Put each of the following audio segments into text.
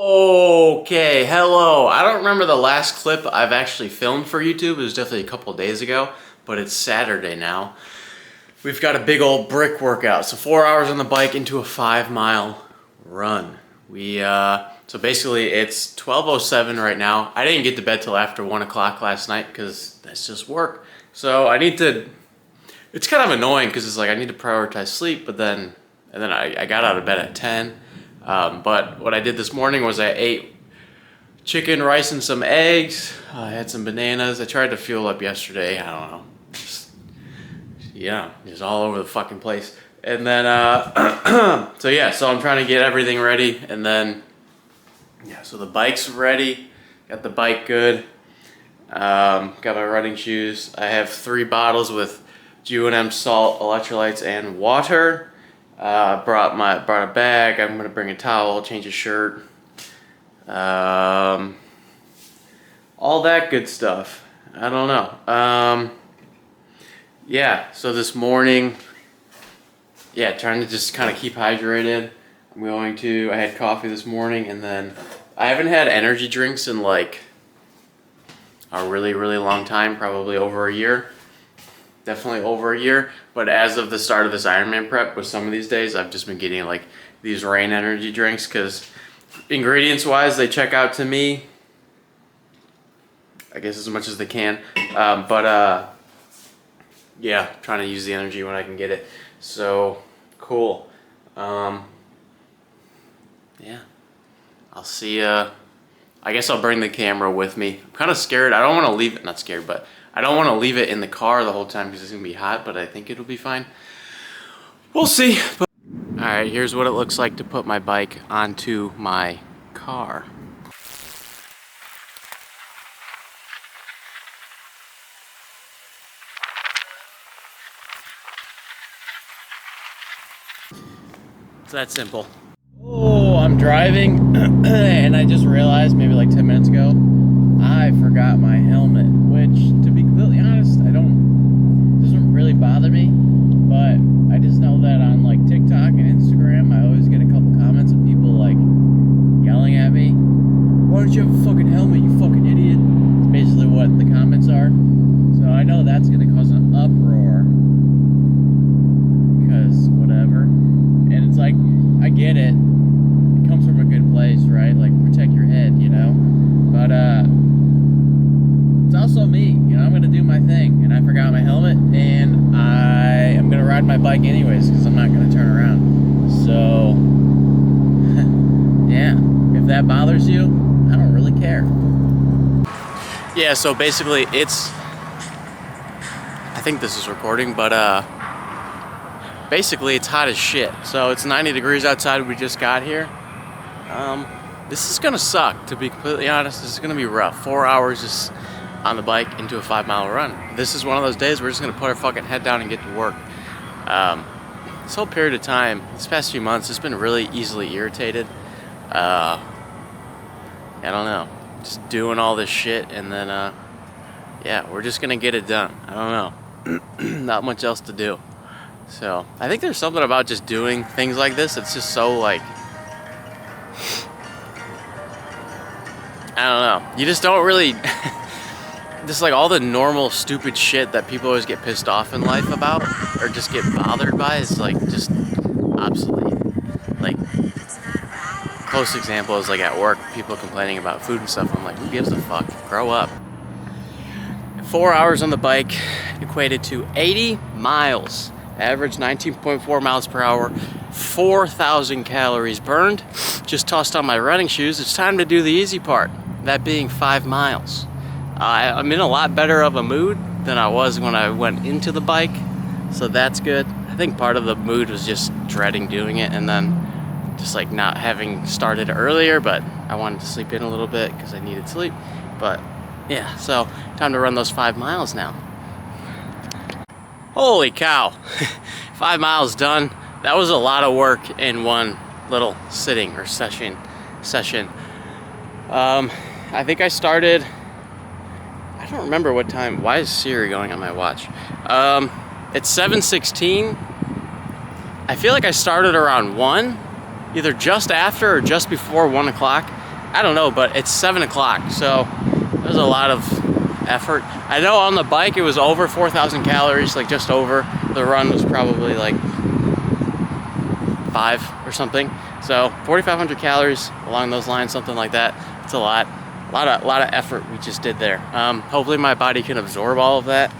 Okay, hello. I don't remember the last clip I've actually filmed for YouTube. It was definitely a couple days ago, but it's Saturday now. We've got a big old brick workout. So 4 hours on the bike into a 5-mile run. So basically it's 12:07 right now. I didn't get to bed till after 1 o'clock last night because that's just work. So it's kind of annoying because it's like I need to prioritize sleep, and then I got out of bed at 10. But what I did this morning was I ate chicken, rice, and some eggs. I had some bananas. I tried to fuel up yesterday. I don't know. Just all over the fucking place. And then, so I'm trying to get everything ready. And then, so the bike's ready. Got the bike good. Got my running shoes. I have 3 bottles with jucy salt, electrolytes, and water. Brought a bag. I'm gonna bring a towel, change a shirt, all that good stuff. I don't know. So this morning, trying to just kind of keep hydrated. I had coffee this morning, and then I haven't had energy drinks in like a really, really long time, probably over a year. Definitely over a year, but as of the start of this IRONMAN Prep, with some of these days, I've just been getting like these rain energy drinks because ingredients wise, they check out to me, I guess, as much as they can. Trying to use the energy when I can get it. So cool. I'll see. I guess I'll bring the camera with me. I'm kind of scared. I don't want to leave it. Not scared, but I don't want to leave it in the car the whole time because it's going to be hot, but I think it'll be fine. We'll see. Alright, here's what it looks like to put my bike onto my car. It's that simple. Oh, I'm driving and I just realized maybe like 10 minutes ago I forgot my helmet, which, to be completely honest, it doesn't really bother me, but I just know that on like TikTok and Instagram, I always get a couple comments of people like yelling at me, "Why don't you have a fucking helmet, you fucking idiot?" It's basically what the comments are. So I know that's gonna cause an uproar, because whatever. And it's like, I get it. It comes from a good place, right? Like, protect your head, you know? But, it's also me, you know, I'm gonna do my thing, and I forgot my helmet, and I am gonna ride my bike anyways, because I'm not gonna turn around. So, if that bothers you, I don't really care. Yeah, so basically I think this is recording, but, basically it's hot as shit. So it's 90 degrees outside, we just got here. This is gonna suck, to be completely honest. This is gonna be rough. 4 hours just on the bike into a 5-mile run. This is one of those days we're just gonna put our fucking head down and get to work. This whole period of time, this past few months, it's been really easily irritated. I don't know, just doing all this shit, and then we're just gonna get it done. I don't know. Not much else to do. So I think there's something about just doing things like this. It's just so like, I don't know. You just don't really, just like all the normal stupid shit that people always get pissed off in life about or just get bothered by is like just obsolete. Like, close example is like at work, people complaining about food and stuff. I'm like, who gives a fuck? Grow up. 4 hours on the bike equated to 80 miles. Average 19.4 miles per hour, 4,000 calories burned. Just tossed on my running shoes. It's time to do the easy part, that being 5 miles. I'm in a lot better of a mood than I was when I went into the bike, so that's good. I think part of the mood was just dreading doing it, and then just like not having started earlier, but I wanted to sleep in a little bit because I needed sleep. But yeah, so time to run those 5 miles now. Holy cow, 5 miles done. That was a lot of work in one little sitting or session. I think I started, I don't remember what time. Why is Siri going on my watch? It's 7:16. I feel like I started around 1, either just after or just before 1 o'clock. I don't know, but it's 7 o'clock, so there's a lot of effort. I know on the bike it was over 4,000 calories, like just over. The run was probably like 5 or something. So 4,500 calories along those lines, something like that. It's a lot of effort we just did there. Hopefully my body can absorb all of that.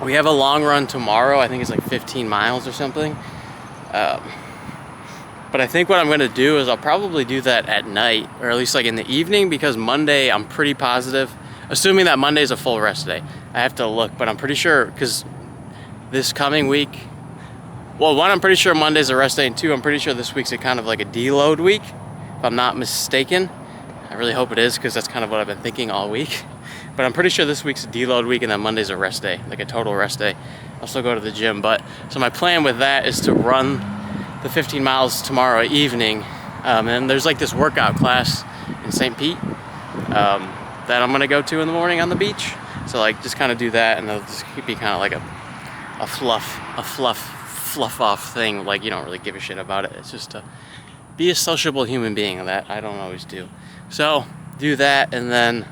We have a long run tomorrow. I think it's like 15 miles or something. But I think what I'm gonna do is I'll probably do that at night, or at least like in the evening, because Monday I'm pretty positive, assuming that Monday's a full rest day. I have to look, but I'm pretty sure, because this coming week, well, one, I'm pretty sure Monday's a rest day, and two, I'm pretty sure this week's a kind of like a deload week, if I'm not mistaken. I really hope it is, because that's kind of what I've been thinking all week. But I'm pretty sure this week's a deload week, and then Monday's a rest day, like a total rest day. I'll still go to the gym, but so my plan with that is to run the 15 miles tomorrow evening, and there's like this workout class in St. Pete that I'm gonna go to in the morning on the beach. So like just kind of do that, and it'll just be kind of like a fluff off thing. Like you don't really give a shit about it. It's just to be a sociable human being that I don't always do. So do that, and then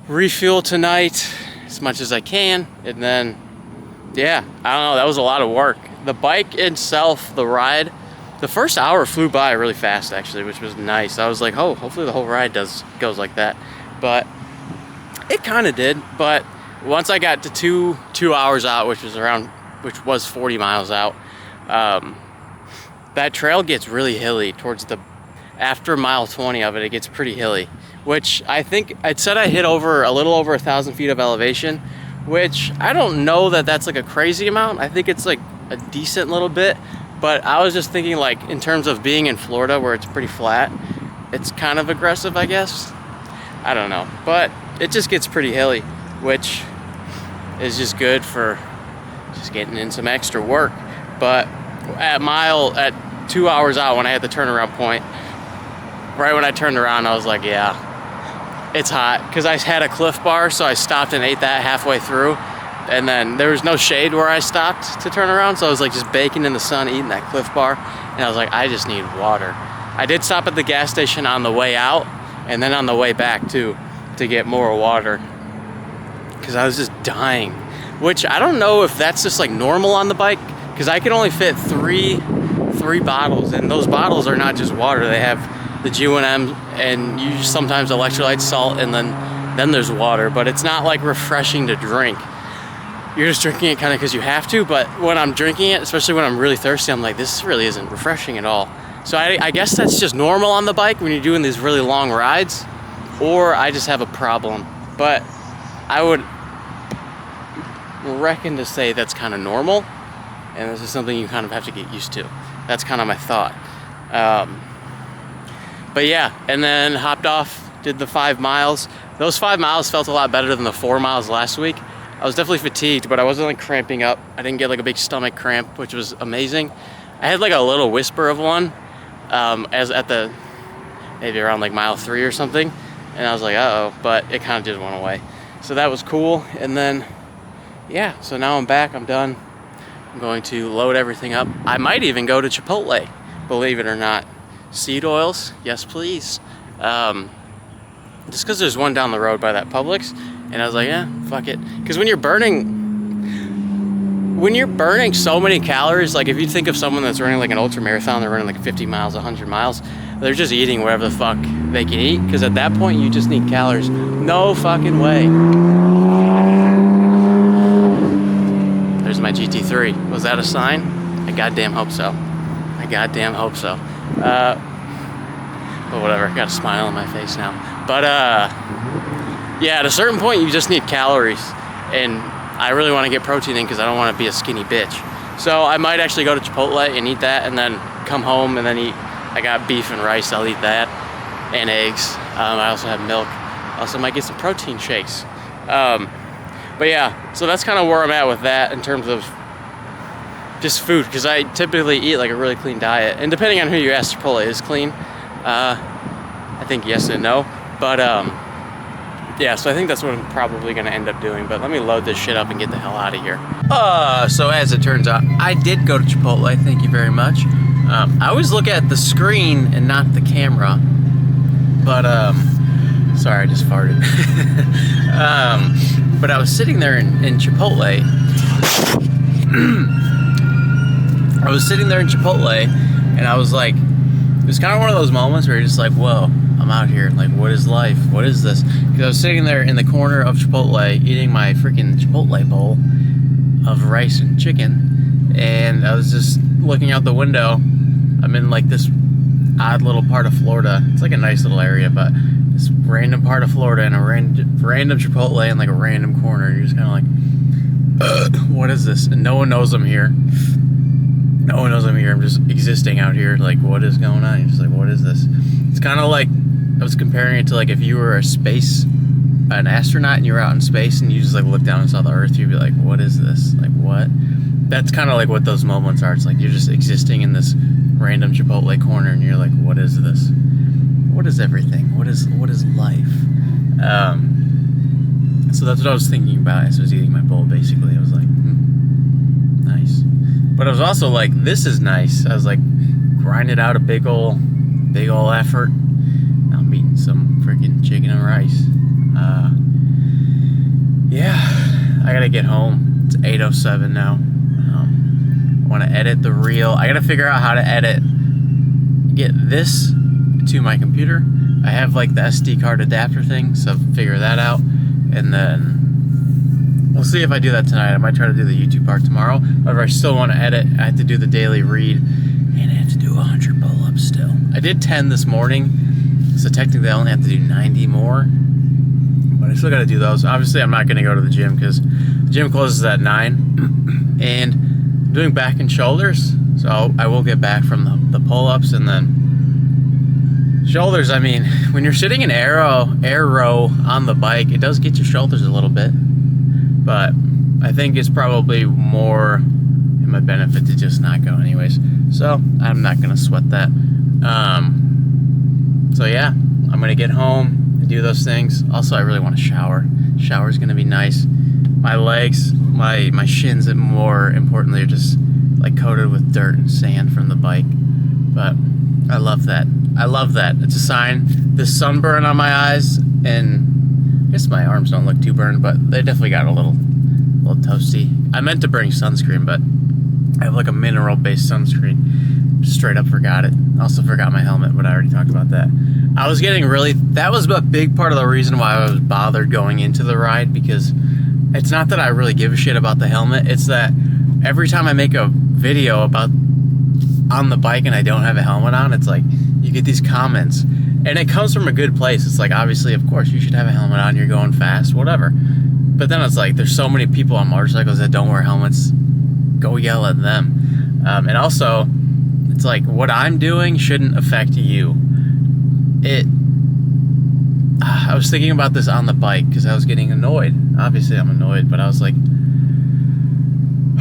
refuel tonight as much as I can, and then yeah, I don't know, that was a lot of work. The bike itself, the ride, the first hour flew by really fast actually, which was nice. I was like, oh, hopefully the whole ride goes like that. But it kind of did. But once I got to two hours out, which was 40 miles out, that trail gets really hilly towards after mile 20 of it, it gets pretty hilly, which I think it said I hit a little over 1,000 feet of elevation, which I don't know that that's like a crazy amount. I think it's like a decent little bit, but I was just thinking like in terms of being in Florida where it's pretty flat, it's kind of aggressive, I guess. I don't know, but it just gets pretty hilly, which is just good for just getting in some extra work. But at 2 hours out, when I had the turnaround point, right when I turned around, I was like, yeah, it's hot, because I had a Cliff Bar, so I stopped and ate that halfway through. And then there was no shade where I stopped to turn around, so I was like just baking in the sun, eating that Cliff Bar, and I was like, I just need water. I did stop at the gas station on the way out, and then on the way back too, to get more water, because I was just dying. Which I don't know if that's just like normal on the bike, because I can only fit three bottles, and those bottles are not just water. They have the G1M and you sometimes electrolyte, salt, and then there's water, but it's not like refreshing to drink. You're just drinking it kind of because you have to, but when I'm drinking it, especially when I'm really thirsty, I'm like, this really isn't refreshing at all. So I guess that's just normal on the bike when you're doing these really long rides, or I just have a problem. But I would reckon to say that's kind of normal, and this is something you kind of have to get used to. That's kind of my thought. But yeah, and then hopped off, did the 5 miles. Those 5 miles felt a lot better than the 4 miles last week. I was definitely fatigued, but I wasn't like cramping up. I didn't get like a big stomach cramp, which was amazing. I had like a little whisper of one as at maybe around like mile 3 or something. And I was like, uh-oh, but it kind of just went away. So that was cool. And then, yeah, so now I'm back, I'm done. I'm going to load everything up. I might even go to Chipotle, believe it or not. Seed oils, yes please. Just because there's one down the road by that Publix. And I was like, yeah, fuck it. Because when you're burning so many calories, like if you think of someone that's running like an ultra marathon, they're running like 50 miles, 100 miles, they're just eating whatever the fuck they can eat. Because at that point, you just need calories. No fucking way. There's my GT3. Was that a sign? I goddamn hope so. I goddamn hope so. But whatever, got a smile on my face now. But yeah, at a certain point you just need calories, and I really want to get protein in because I don't want to be a skinny bitch. So I might actually go to Chipotle and eat that, and then come home and then eat. I got beef and rice, I'll eat that, and eggs. I also have milk. I also might get some protein shakes. But yeah, so that's kind of where I'm at with that in terms of just food, because I typically eat like a really clean diet, and depending on who you ask, Chipotle is clean. I think yes and no, but yeah, so I think that's what I'm probably gonna end up doing. But let me load this shit up and get the hell out of here. So as it turns out, I did go to Chipotle, thank you very much. I always look at the screen and not the camera, but sorry, I just farted. But I was sitting there in Chipotle. I was sitting there in Chipotle, and I was like, it was kind of one of those moments where you're just like, whoa, I'm out here. Like, what is life? What is this? Because I was sitting there in the corner of Chipotle eating my freaking Chipotle bowl of rice and chicken, and I was just looking out the window. I'm in like this odd little part of Florida. It's like a nice little area, but this random part of Florida and a random Chipotle in like a random corner. You're just kind of like, what is this? And no one knows I'm here. No one knows I'm here. I'm just existing out here. Like, what is going on? You're just like, what is this? It's kind of like, I was comparing it to like if you were an astronaut and you were out in space and you just like looked down and saw the Earth, you'd be like, what is this? Like, what? That's kind of like what those moments are. It's like you're just existing in this random Chipotle corner and you're like, what is this? What is everything? What is life? So that's what I was thinking about as I was eating my bowl, basically. I was like, nice. But I was also like, this is nice. I was like, grinded out a big ol' effort. Now I'm eating some freaking chicken and rice. Yeah, I gotta get home. It's 8:07 now. I want to edit the reel. I gotta figure out how to get this to my computer. I have like the SD card adapter thing, so I'll figure that out, and then we'll see if I do that tonight. I might try to do the YouTube part tomorrow. However, I still want to edit. I have to do the daily read, and I have to do 100 pull-ups still. I did 10 this morning, so technically I only have to do 90 more, but I still got to do those. Obviously, I'm not going to go to the gym because the gym closes at 9, and I'm doing back and shoulders, so I will get back from the pull-ups, and then shoulders. I mean, when you're sitting in air row on the bike, it does get your shoulders a little bit, but I think it's probably more in my benefit to just not go anyways, so I'm not gonna sweat that. So yeah, I'm gonna get home and do those things. Also, I really want to shower. Shower's gonna be nice. My legs, my shins, and more importantly, are just like coated with dirt and sand from the bike, but I love that. I love that. It's a sign. The sunburn on my eyes, and I guess my arms don't look too burned, but they definitely got a little toasty. I meant to bring sunscreen, but I have like a mineral-based sunscreen. Straight up forgot it. Also forgot my helmet, but I already talked about that. I was getting that was a big part of the reason why I was bothered going into the ride, because it's not that I really give a shit about the helmet. It's that every time I make a video about on the bike and I don't have a helmet on, it's like you get these comments, and it comes from a good place. It's like, obviously, of course, you should have a helmet on. You're going fast, whatever. But then it's like, there's so many people on motorcycles that don't wear helmets. Go yell at them. And also, it's like, what I'm doing shouldn't affect you. I was thinking about this on the bike because I was getting annoyed. Obviously, I'm annoyed, but I was like,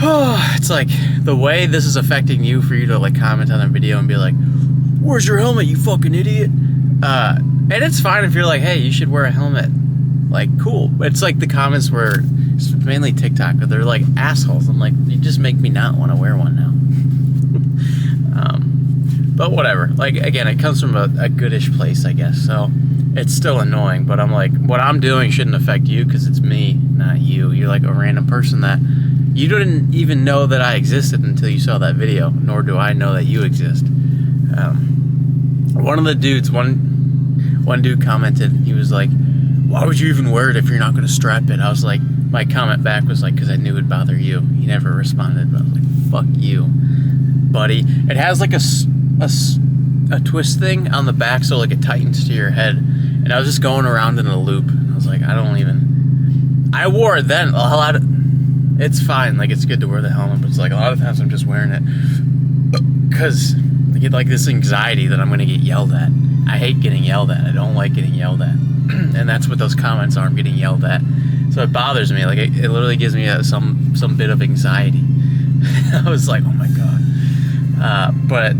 oh, it's like the way this is affecting you, for you to like comment on a video and be like, where's your helmet, you fucking idiot? And it's fine if you're like, hey, you should wear a helmet. Like, cool. It's like the comments were, it's mainly TikTok, but they're like assholes. I'm like, you just make me not want to wear one now. But whatever. Like, again, it comes from a goodish place, I guess. So it's still annoying, but I'm like, what I'm doing shouldn't affect you because it's me, not you. You're like a random person that you didn't even know that I existed until you saw that video, nor do I know that you exist. One of the dudes, one dude commented, he was like, why would you even wear it if you're not going to strap it? I was like, my comment back was like, because I knew it would bother you. He never responded, but I was like, fuck you, buddy. It has like a twist thing on the back, so like it tightens to your head. And I was just going around in a loop. I was like, I wore it then. It's fine, like it's good to wear the helmet, but it's like a lot of times I'm just wearing it because I get like this anxiety that I'm going to get yelled at. I hate getting yelled at. I don't like getting yelled at. And that's what those comments are. I'm getting yelled at. So it bothers me. Like it literally gives me some bit of anxiety. I was like, oh my God. But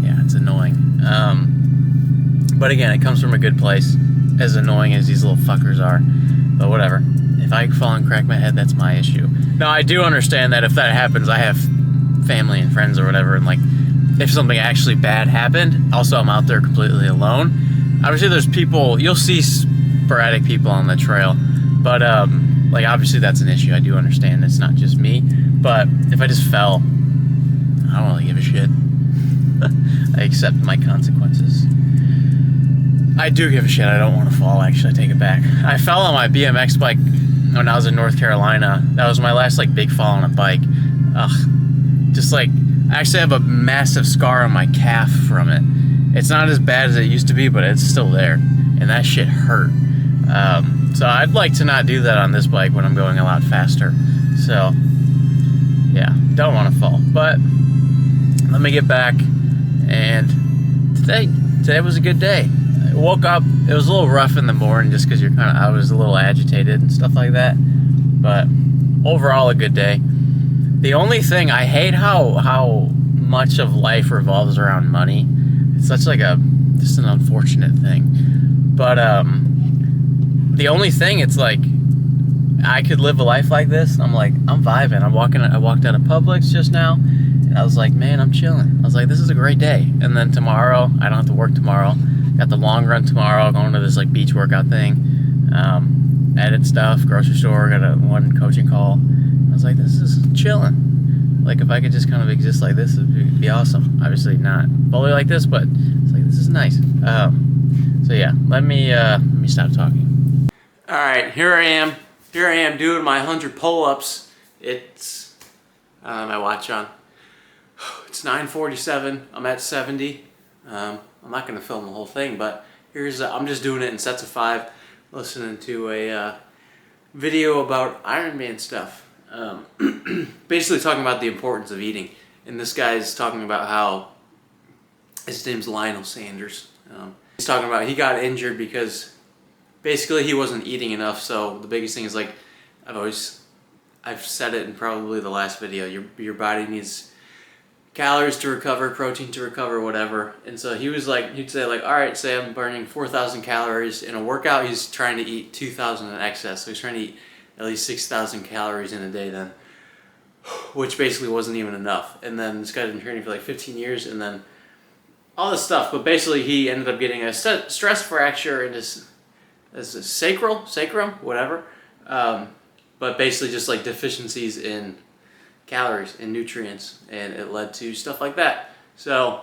yeah, it's annoying. But again, it comes from a good place, as annoying as these little fuckers are. But whatever. If I fall and crack my head, that's my issue. Now, I do understand that if that happens, I have family and friends or whatever, and like, if something actually bad happened. Also, I'm out there completely alone. Obviously, there's people, you'll see sporadic people on the trail, but like obviously that's an issue. I do understand it's not just me, but if I just fell, I don't really give a shit. I accept my consequences. I do give a shit. I don't want to fall, actually. I take it back. I fell on my BMX bike when I was in North Carolina. That was my last like big fall on a bike. Ugh. Just like, I actually have a massive scar on my calf from it. It's not as bad as it used to be, but it's still there. And that shit hurt. So I'd like to not do that on this bike when I'm going a lot faster. So, yeah, don't want to fall. But let me get back. And today was a good day. I woke up, it was a little rough in the morning just because I was a little agitated and stuff like that. But overall, a good day. The only thing, I hate how much of life revolves around money. It's such like just an unfortunate thing. But the only thing, it's like, I could live a life like this, and I'm like, I'm vibing. I walked out of Publix just now, and I was like, man, I'm chilling. I was like, this is a great day. And then tomorrow, I don't have to work tomorrow. Got the long run tomorrow, going to this like beach workout thing. Edit stuff, grocery store, got one coaching call. I was like, this is chilling. Like, if I could just kind of exist like this, it'd be awesome. Obviously not fully like this, but it's like, this is nice. So yeah, let me stop talking. All right, here I am doing my 100 pull-ups. It's, I don't have my watch on. It's 9:47, I'm at 70. I'm not gonna film the whole thing, but I'm just doing it in sets of 5, listening to a video about Ironman stuff. Basically talking about the importance of eating. And this guy's talking about how, his name's Lionel Sanders. He's talking about he got injured because basically he wasn't eating enough. So the biggest thing is, like, I've said it in probably the last video, your body needs calories to recover, protein to recover, whatever. And so he was like, he'd say like, all right, say I'm burning 4,000 calories in a workout. He's trying to eat 2,000 in excess. So he's trying to eat at least 6,000 calories in a day then, which basically wasn't even enough. And then this guy's been training for like 15 years and then all this stuff. But basically he ended up getting a stress fracture in his sacrum, whatever. But basically just like deficiencies in calories and nutrients, and it led to stuff like that. So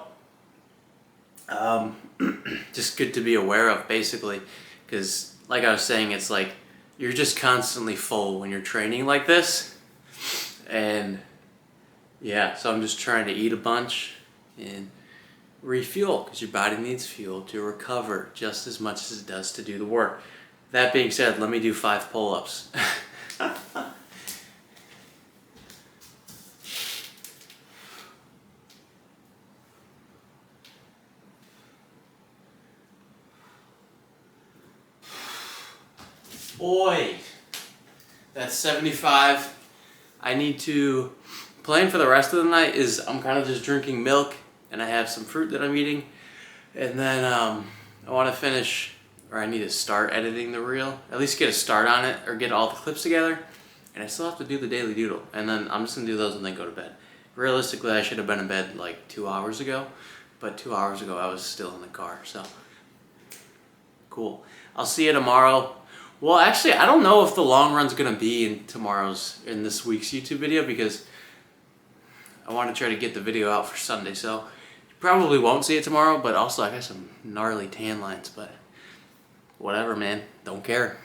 just good to be aware of, basically, because like I was saying, it's like you're just constantly full when you're training like this. And yeah, so I'm just trying to eat a bunch and refuel, because your body needs fuel to recover just as much as it does to do the work. That being said, let me do 5 pull-ups. Boy, that's 75. I need to, plan for the rest of the night is I'm kind of just drinking milk, and I have some fruit that I'm eating, and then I want to finish, or I need to start editing the reel, at least get a start on it, or get all the clips together, and I still have to do the daily doodle, and then I'm just going to do those and then go to bed. Realistically, I should have been in bed like 2 hours ago, but 2 hours ago I was still in the car, so cool. I'll see you tomorrow. Well, actually, I don't know if the long run's gonna be in this week's YouTube video, because I want to try to get the video out for Sunday. So you probably won't see it tomorrow, but also I got some gnarly tan lines, but whatever, man, don't care.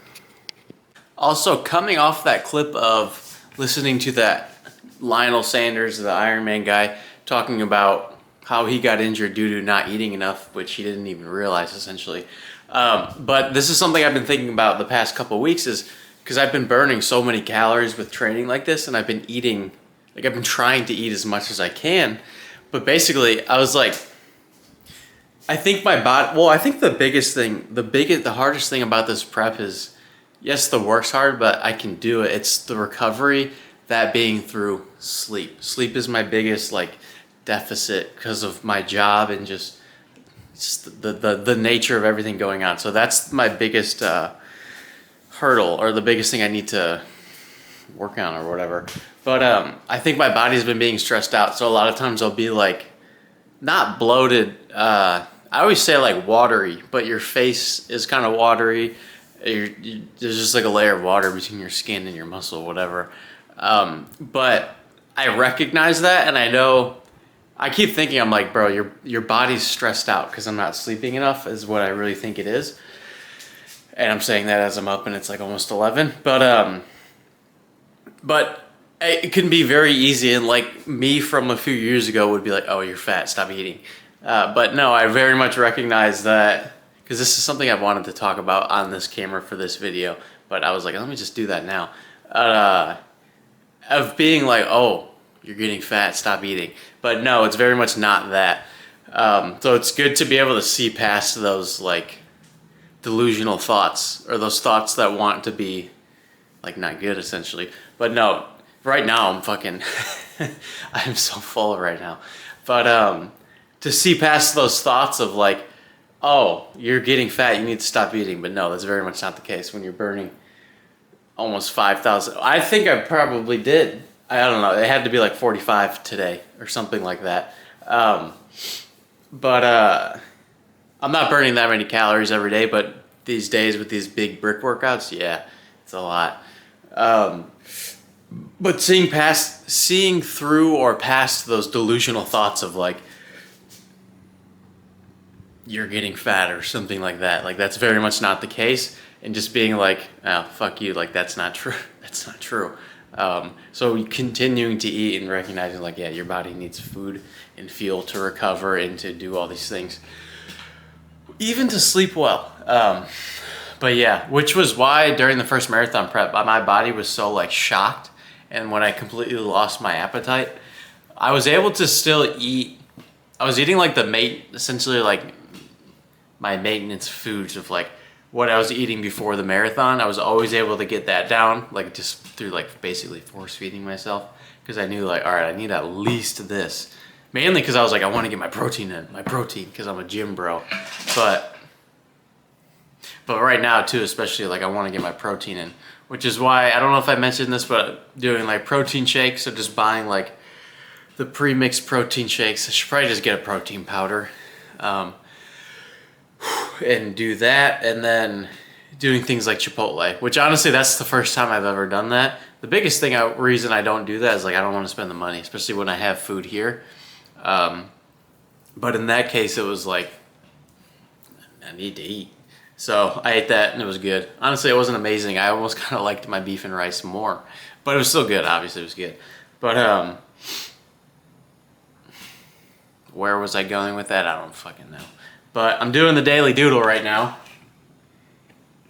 Also, coming off that clip of listening to that Lionel Sanders, the Ironman guy, talking about how he got injured due to not eating enough, which he didn't even realize, essentially. But this is something I've been thinking about the past couple of weeks, is because I've been burning so many calories with training like this, and I've been eating, like I've been trying to eat as much as I can, but basically I was like, I think my body, well, I think the hardest thing about this prep is, yes, the work's hard, but I can do it. It's the recovery, that being through sleep. Sleep is my biggest like deficit because of my job and just the nature of everything going on. So that's my biggest hurdle, or the biggest thing I need to work on or whatever. But I think my body's been being stressed out, so a lot of times I'll be like not bloated. I always say like watery, but your face is kind of watery. There's just like a layer of water between your skin and your muscle, whatever. But I recognize that, and I know. I keep thinking, I'm like, bro, your body's stressed out because I'm not sleeping enough, is what I really think it is. And I'm saying that as I'm up and it's like almost 11. But it can be very easy, and like me from a few years ago would be like, oh, you're fat, stop eating. But no, I very much recognize that, because this is something I've wanted to talk about on this camera for this video, but I was like, let me just do that now. Of being like, oh, you're getting fat, stop eating. But no, it's very much not that. So it's good to be able to see past those like delusional thoughts, or those thoughts that want to be like not good, essentially. But no, right now I'm fucking, I'm so full right now. But to see past those thoughts of like, oh, you're getting fat, you need to stop eating. But no, that's very much not the case when you're burning almost 5,000. I think I probably did. I don't know. It had to be like 45 today or something like that. But I'm not burning that many calories every day, but these days with these big brick workouts, yeah, it's a lot. But seeing through or past those delusional thoughts of like, you're getting fat or something like that. Like, that's very much not the case. And just being like, oh, fuck you. Like, that's not true. That's not true. So continuing to eat and recognizing like, yeah, your body needs food and fuel to recover and to do all these things, even to sleep well. But yeah, which was why during the first marathon prep, my body was so like shocked. And when I completely lost my appetite, I was able to still eat. I was eating like essentially like my maintenance foods of like what I was eating before the marathon. I was always able to get that down, like just through like basically force feeding myself, because I knew like, all right, I need at least this. Mainly because I was like, I want to get my protein in, because I'm a gym bro. But right now too, especially like I want to get my protein in, which is why, I don't know if I mentioned this, but doing like protein shakes, or just buying like the pre-mixed protein shakes. I should probably just get a protein powder. And do that, and then doing things like Chipotle, which honestly, that's the first time I've ever done that. The biggest reason I don't do that is like, I don't want to spend the money, especially when I have food here. But in that case, it was like, I need to eat. So I ate that and it was good. Honestly, it wasn't amazing. I almost kind of liked my beef and rice more, but it was still good. Obviously it was good. But where was I going with that? I don't fucking know. But I'm doing the daily doodle right now.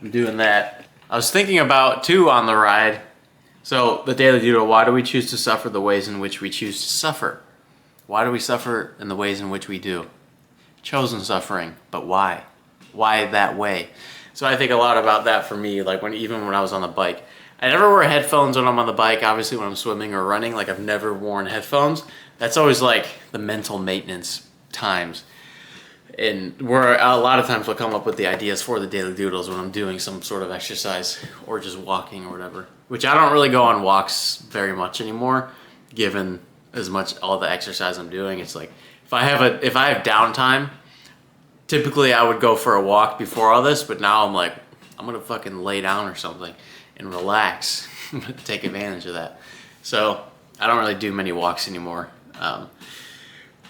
I'm doing that. I was thinking about, too, on the ride. So, the daily doodle, why do we choose to suffer the ways in which we choose to suffer? Why do we suffer in the ways in which we do? Chosen suffering, but why? Why that way? So I think a lot about that for me, like even when I was on the bike. I never wear headphones when I'm on the bike, obviously when I'm swimming or running. Like, I've never worn headphones. That's always like the mental maintenance times. And where a lot of times we'll come up with the ideas for the daily doodles when I'm doing some sort of exercise or just walking or whatever. Which I don't really go on walks very much anymore, given as much all the exercise I'm doing. It's like, if I have downtime, typically I would go for a walk before all this, but now I'm like, I'm gonna fucking lay down or something and relax. I'm gonna take advantage of that. So I don't really do many walks anymore.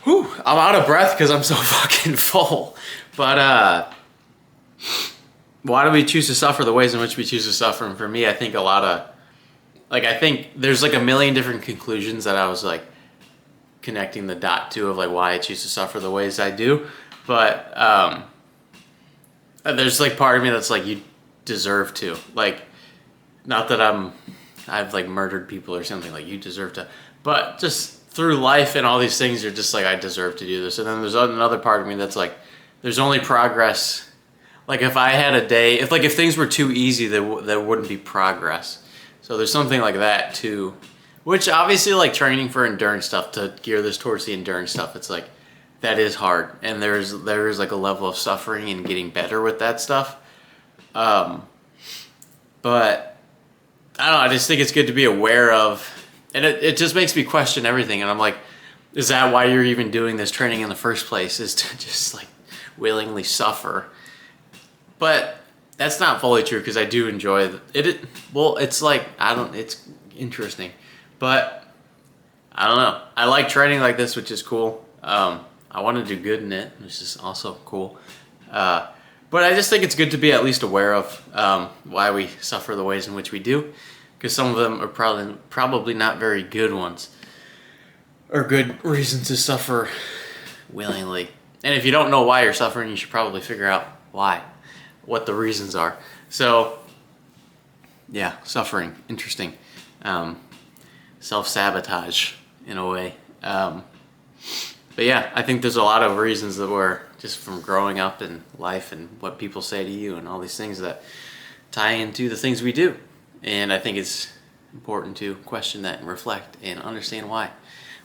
I'm out of breath because I'm so fucking full. But why do we choose to suffer the ways in which we choose to suffer? And for me, I think I think there's like a million different conclusions that I was like connecting the dot to, of like why I choose to suffer the ways I do. But there's like part of me that's like, you deserve to. Like, not that I've like murdered people or something, like you deserve to. But just through life and all these things, you're just like, I deserve to do this. And then there's another part of me that's like, there's only progress. Like, if I had a day, if things were too easy, there wouldn't be progress. So there's something like that too, which obviously, like training for endurance stuff, to gear this towards the endurance stuff, it's like, that is hard. And there's like a level of suffering and getting better with that stuff. But I don't know, I just think it's good to be aware of. And it just makes me question everything. And I'm like, is that why you're even doing this training in the first place, is to just like willingly suffer? But that's not fully true, because I do enjoy it. Well, it's like, it's interesting, but I don't know. I like training like this, which is cool. I want to do good in it, which is also cool. But I just think it's good to be at least aware of why we suffer the ways in which we do, because some of them are probably not very good ones, or good reasons to suffer willingly. And if you don't know why you're suffering, you should probably figure out what the reasons are. So yeah, suffering, interesting. Self-sabotage in a way. But yeah, I think there's a lot of reasons that we're just from growing up in life and what people say to you and all these things that tie into the things we do. And I think it's important to question that and reflect and understand why.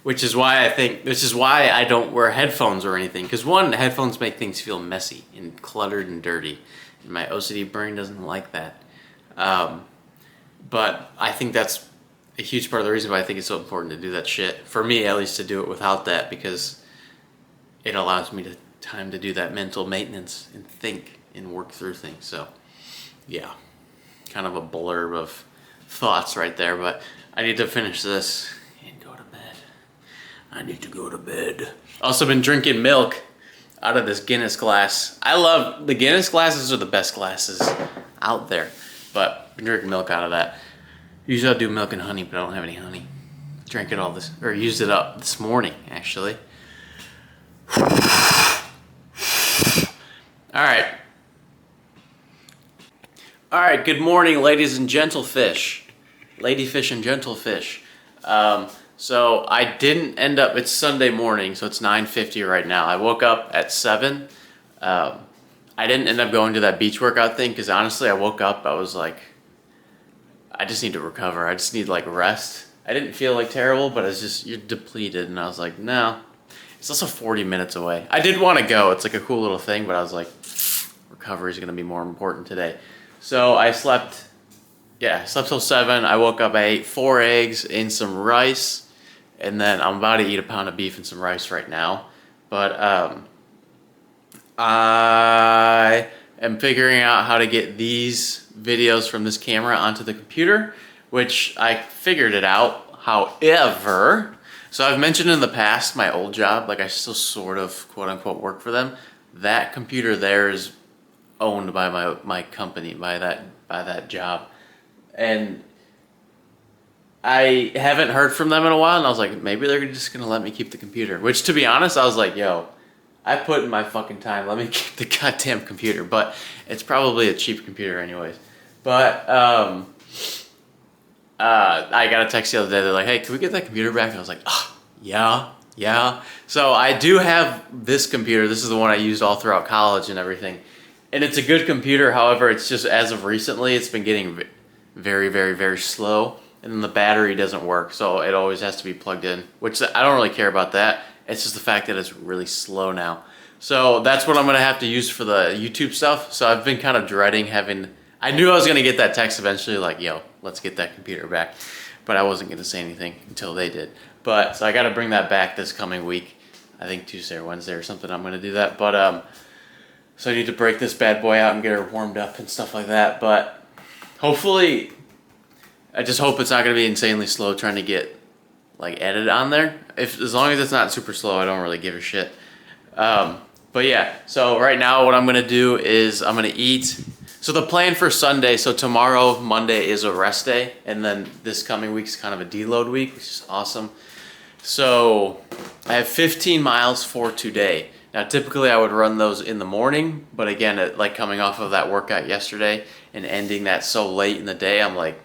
Which is why I don't wear headphones or anything. Because one, headphones make things feel messy and cluttered and dirty. And my OCD brain doesn't like that. But I think that's a huge part of the reason why I think it's so important to do that shit. For me, at least, to do it without that, because it allows me time to do that mental maintenance and think and work through things. So yeah, kind of a blurb of thoughts right there, but I need to finish this and go to bed. I need to go to bed. Also been drinking milk out of this Guinness glass. I love the Guinness glasses, are the best glasses out there, but been drinking milk out of that. Usually I'll do milk and honey, but I don't have any honey. Drank it used it up this morning, actually. All right, good morning, ladies and gentlefish. Ladyfish and gentlefish. So I didn't end up, it's Sunday morning, so it's 9:50 right now. I woke up at 7. I didn't end up going to that beach workout thing, because honestly, I woke up, I was like, I just need to recover. I just need like rest. I didn't feel like terrible, but it's just, you're depleted. And I was like, no. It's also 40 minutes away. I did want to go. It's like a cool little thing, but I was like, recovery is going to be more important today. So I slept till 7. I woke up, I ate 4 eggs and some rice. And then I'm about to eat a pound of beef and some rice right now. But I am figuring out how to get these videos from this camera onto the computer, which I figured it out. However, so I've mentioned in the past my old job, like I still sort of quote unquote work for them. That computer there is owned by my company, by that job. And I haven't heard from them in a while, and I was like, maybe they're just gonna let me keep the computer. Which, to be honest, I was like, yo, I put in my fucking time, let me keep the goddamn computer. But it's probably a cheap computer anyways. But I got a text the other day, they're like, hey, can we get that computer back? And I was like, oh, yeah. So I do have this computer. This is the one I used all throughout college and everything. And it's a good computer, however, it's just, as of recently, it's been getting very, very, very slow. And then the battery doesn't work, so it always has to be plugged in, which I don't really care about that. It's just the fact that it's really slow now. So that's what I'm gonna have to use for the YouTube stuff. So I've been kind of dreading I knew I was gonna get that text eventually, like, yo, let's get that computer back. But I wasn't gonna say anything until they did. But, so I gotta bring that back this coming week. I think Tuesday or Wednesday or something, I'm gonna do that. But, so I need to break this bad boy out and get her warmed up and stuff like that. But hopefully, I just hope it's not gonna be insanely slow trying to get like edit on there. As long as it's not super slow, I don't really give a shit. But yeah, so right now what I'm gonna do is I'm gonna eat. So the plan for Sunday, so tomorrow, Monday, is a rest day, and then this coming week's kind of a deload week, which is awesome. So I have 15 miles for today. Now typically I would run those in the morning, but again, like coming off of that workout yesterday and ending that so late in the day, I'm like,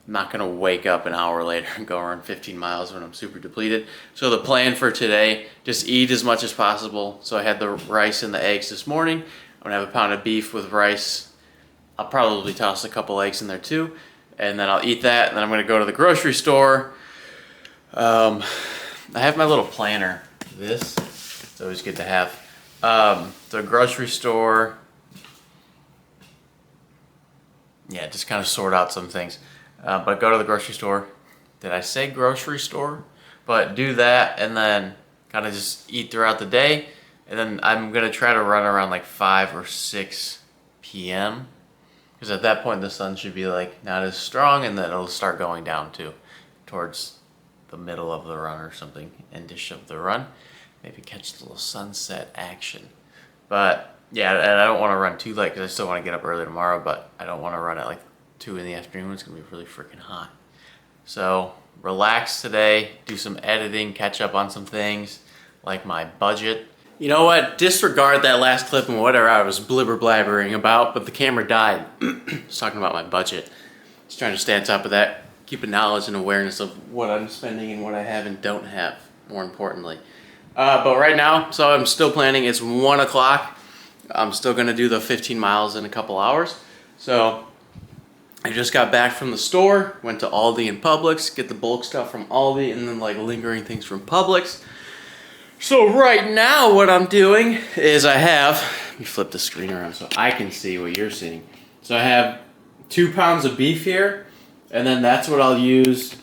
I'm not gonna wake up an hour later and go run 15 miles when I'm super depleted. So the plan for today, just eat as much as possible. So I had the rice and the eggs this morning. I'm gonna have a pound of beef with rice. I'll probably toss a couple eggs in there too. And then I'll eat that, and then I'm gonna go to the grocery store. I have my little planner. This, it's always good to have. The grocery store. Yeah, just kind of sort out some things. But go to the grocery store. Did I say grocery store? But do that and then kind of just eat throughout the day. And then I'm gonna try to run around like 5 or 6 p.m. Because at that point the sun should be like not as strong, and then it'll start going down too towards the middle of the run or something, endish of the run. Maybe catch the little sunset action. But yeah, and I don't want to run too late because I still want to get up early tomorrow, but I don't want to run at like 2 in the afternoon. It's gonna be really freaking hot. So relax today, do some editing, catch up on some things like my budget. You know what? Disregard that last clip and whatever I was blibber blabbering about, but the camera died. I was talking about my budget. Just trying to stay on top of that, keep a knowledge and awareness of what I'm spending and what I have and don't have, more importantly. But right now, so I'm still planning, it's 1 o'clock. I'm still gonna do the 15 miles in a couple hours. So I just got back from the store, went to Aldi and Publix, get the bulk stuff from Aldi and then like lingering things from Publix. So right now what I'm doing is I have, let me flip the screen around so I can see what you're seeing. So I have 2 pounds of beef here, and then that's what I'll use.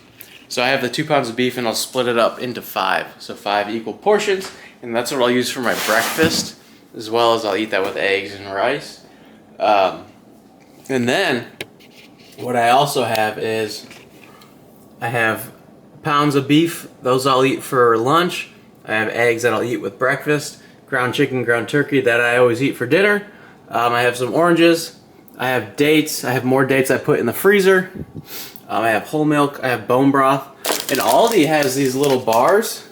So I have the 2 pounds of beef and I'll split it up into 5. So 5 equal portions, and that's what I'll use for my breakfast, as well as I'll eat that with eggs and rice. And then what I also have is I have pounds of beef, those I'll eat for lunch. I have eggs that I'll eat with breakfast, ground chicken, ground turkey that I always eat for dinner. I have some oranges, I have dates, I have more dates I put in the freezer. I have whole milk, I have bone broth, and Aldi has these little bars,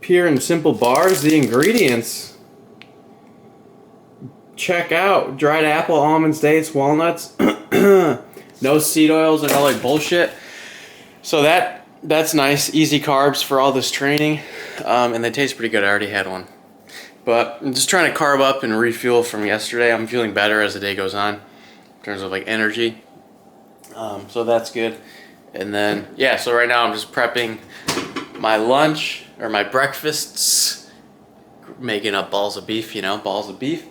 pure and simple bars. The ingredients, check out: dried apple, almonds, dates, walnuts, no seed oils and all that bullshit. So that's nice, easy carbs for all this training, and they taste pretty good. I already had one, but I'm just trying to carb up and refuel from yesterday. I'm feeling better as the day goes on in terms of like energy, so that's good. And then yeah, so right now I'm just prepping my lunch or my breakfasts, making up balls of beef, you know, balls of beef,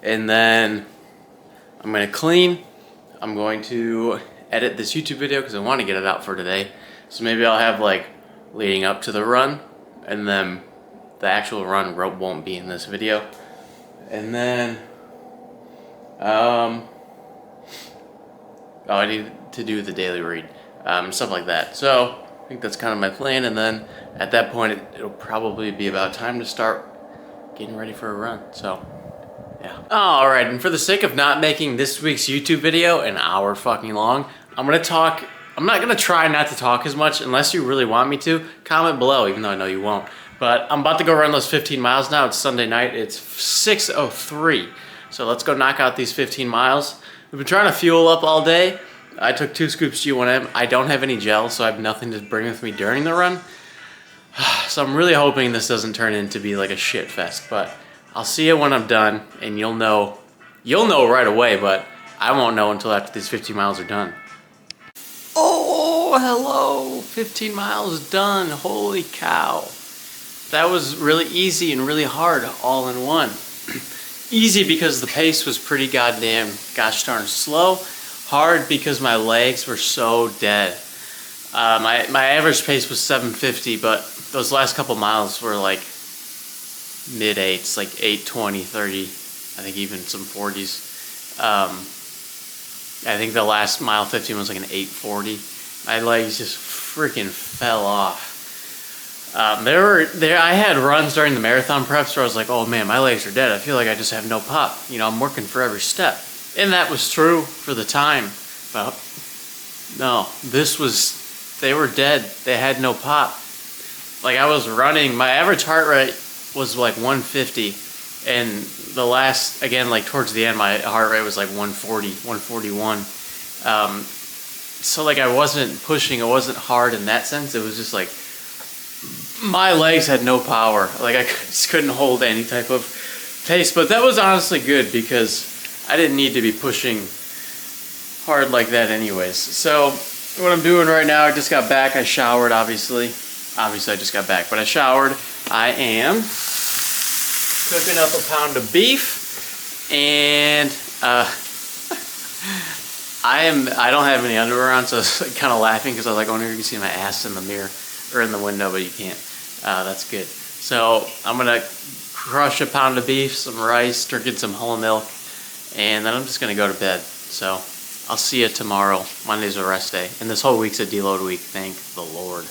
and then I'm gonna clean. I'm going to edit this YouTube video because I want to get it out for today. So maybe I'll have like leading up to the run, and then the actual run won't be in this video. And then, oh, I need to do the daily read, stuff like that. So I think that's kind of my plan. And then at that point, it'll probably be about time to start getting ready for a run. So yeah. All right, and for the sake of not making this week's YouTube video an hour fucking long, I'm not gonna try not to talk as much unless you really want me to. Comment below, even though I know you won't. But I'm about to go run those 15 miles now. It's Sunday night, it's 6:03. So let's go knock out these 15 miles. We've been trying to fuel up all day. I took 2 scoops G1M. I don't have any gel, so I have nothing to bring with me during the run. So I'm really hoping this doesn't turn into be like a shit fest, but I'll see it when I'm done, and you'll know right away, but I won't know until after these 15 miles are done. Oh, hello, 15 miles done, holy cow. That was really easy and really hard all in one. Easy because the pace was pretty goddamn gosh darn slow. Hard because my legs were so dead. My average pace was 7:50, but those last couple miles were like mid-8s, like 8:20, 30, I think even some 40s. I think the last mile 15 was like an 8:40. My legs just freaking fell off. I had runs during the marathon preps where I was like, oh man, my legs are dead. I feel like I just have no pop. You know, I'm working for every step. And that was true for the time. But no, they were dead. They had no pop. Like I was running, my average heart rate was like 150. And the last, again, like towards the end, my heart rate was like 140, 141. So like I wasn't pushing, it wasn't hard in that sense. It was just like, my legs had no power. Like I just couldn't hold any type of pace, but that was honestly good because I didn't need to be pushing hard like that anyways. So what I'm doing right now, I just got back, I showered obviously I just got back, but I showered. I am cooking up a pound of beef, and I don't have any underwear on, so I was kind of laughing because I was like, oh, no, you can see my ass in the mirror. or in the window, but you can't. That's good. So I'm gonna crush a pound of beef, some rice, drinking some whole milk, and then I'm just gonna go to bed. So I'll see you tomorrow. Monday's a rest day, and this whole week's a deload week. Thank the Lord.